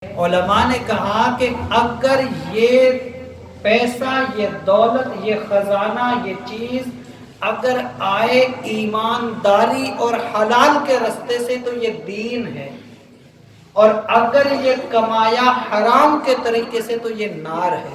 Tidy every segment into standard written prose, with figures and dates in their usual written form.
علماء نے کہا کہ اگر یہ پیسہ، یہ دولت، یہ خزانہ، یہ چیز اگر آئے ایمانداری اور حلال کے راستے سے تو یہ دین ہے، اور اگر یہ کمایا حرام کے طریقے سے تو یہ نار ہے۔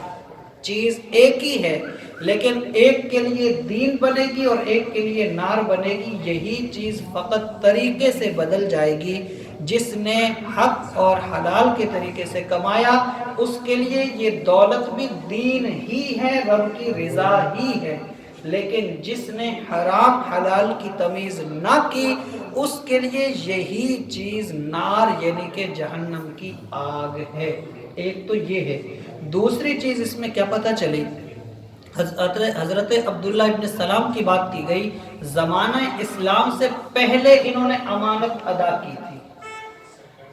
چیز ایک ہی ہے لیکن ایک کے لیے دین بنے گی اور ایک کے لیے نار بنے گی۔ یہی چیز فقط طریقے سے بدل جائے گی۔ جس نے حق اور حلال کے طریقے سے کمایا اس کے لیے یہ دولت بھی دین ہی ہے، رب کی رضا ہی ہے، لیکن جس نے حرام حلال کی تمیز نہ کی اس کے لیے یہی چیز نار یعنی کہ جہنم کی آگ ہے۔ ایک تو یہ ہے۔ دوسری چیز اس میں کیا پتہ چلی؟ حضرت عبداللہ ابن سلام کی بات کی گئی، زمانہ اسلام سے پہلے انہوں نے امانت ادا کی تھی،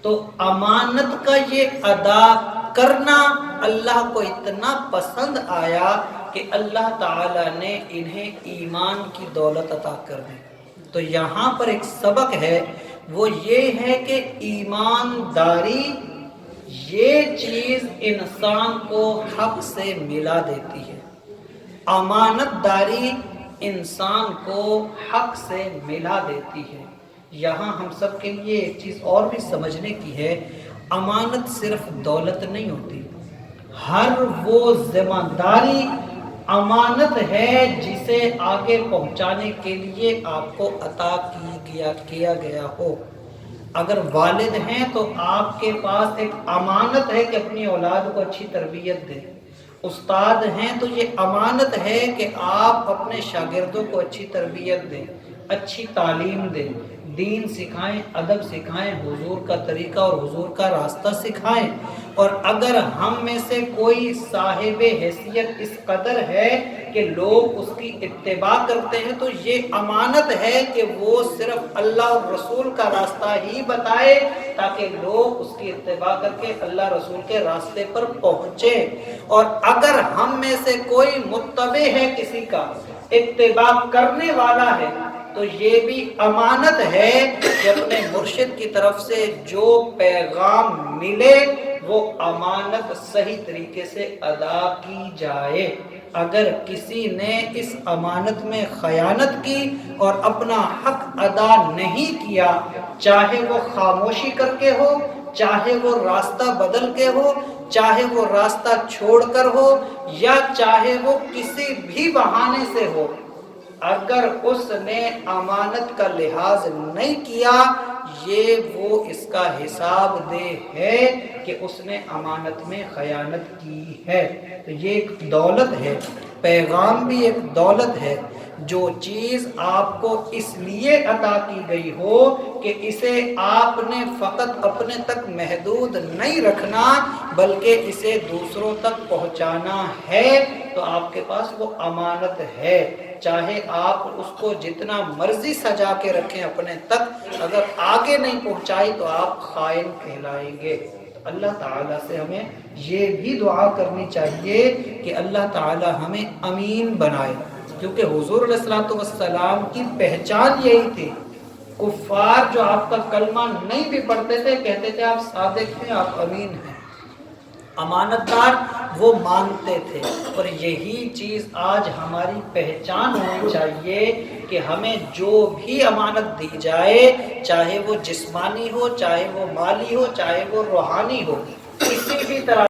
تو امانت کا یہ ادا کرنا اللہ کو اتنا پسند آیا کہ اللہ تعالی نے انہیں ایمان کی دولت عطا کر دی۔ تو یہاں پر ایک سبق ہے، وہ یہ ہے کہ ایمانداری یہ چیز انسان کو حق سے ملا دیتی ہے۔ امانت داری انسان کو حق سے ملا دیتی ہے۔ یہاں ہم سب کے لیے ایک چیز اور بھی سمجھنے کی ہے، امانت صرف دولت نہیں ہوتی، ہر وہ ذمہ داری امانت ہے جسے آگے پہنچانے کے لیے آپ کو عطا کیا گیا ہو۔ اگر والد ہیں تو آپ کے پاس ایک امانت ہے کہ اپنی اولاد کو اچھی تربیت دیں، استاد ہیں تو یہ امانت ہے کہ آپ اپنے شاگردوں کو اچھی تربیت دیں، اچھی تعلیم دیں، دین سکھائیں، ادب سکھائیں، حضور کا طریقہ اور حضور کا راستہ سکھائیں۔ اور اگر ہم میں سے کوئی صاحب حیثیت اس قدر ہے کہ لوگ اس کی اتباع کرتے ہیں تو یہ امانت ہے کہ وہ صرف اللہ اور رسول کا راستہ ہی بتائے تاکہ لوگ اس کی اتباع کر کے اللہ رسول کے راستے پر پہنچے۔ اور اگر ہم میں سے کوئی متبع ہے، کسی کا اتباع کرنے والا ہے، تو یہ بھی امانت ہے کہ اپنے مرشد کی طرف سے جو پیغام ملے وہ امانت صحیح طریقے سے ادا کی جائے۔ اگر کسی نے اس امانت میں خیانت کی اور اپنا حق ادا نہیں کیا، چاہے وہ خاموشی کر کے ہو، چاہے وہ راستہ بدل کے ہو، چاہے وہ راستہ چھوڑ کر ہو، یا چاہے وہ کسی بھی بہانے سے ہو، اگر اس نے امانت کا لحاظ نہیں کیا یہ وہ اس کا حساب دہ ہے کہ اس نے امانت میں خیانت کی ہے۔ تو یہ ایک دولت ہے، پیغام بھی ایک دولت ہے۔ جو چیز آپ کو اس لیے عطا کی گئی ہو کہ اسے آپ نے فقط اپنے تک محدود نہیں رکھنا بلکہ اسے دوسروں تک پہنچانا ہے، تو آپ کے پاس وہ امانت ہے۔ چاہے آپ اس کو جتنا مرضی سجا کے رکھیں اپنے تک، اگر آگے نہیں پہنچائی تو آپ خائن کہلائیں گے۔ اللہ تعالیٰ سے ہمیں یہ بھی دعا کرنی چاہیے کہ اللہ تعالیٰ ہمیں امین بنائے، کیونکہ حضور علیہ السلام کی پہچان یہی تھی۔ کفار جو آپ کا کلمہ نہیں بھی پڑھتے تھے کہتے تھے آپ صادق ہیں، آپ امین ہیں، امانت دار وہ مانتے تھے۔ اور یہی چیز آج ہماری پہچان ہونی چاہیے کہ ہمیں جو بھی امانت دی جائے، چاہے وہ جسمانی ہو، چاہے وہ مالی ہو، چاہے وہ روحانی ہو، کسی بھی طرح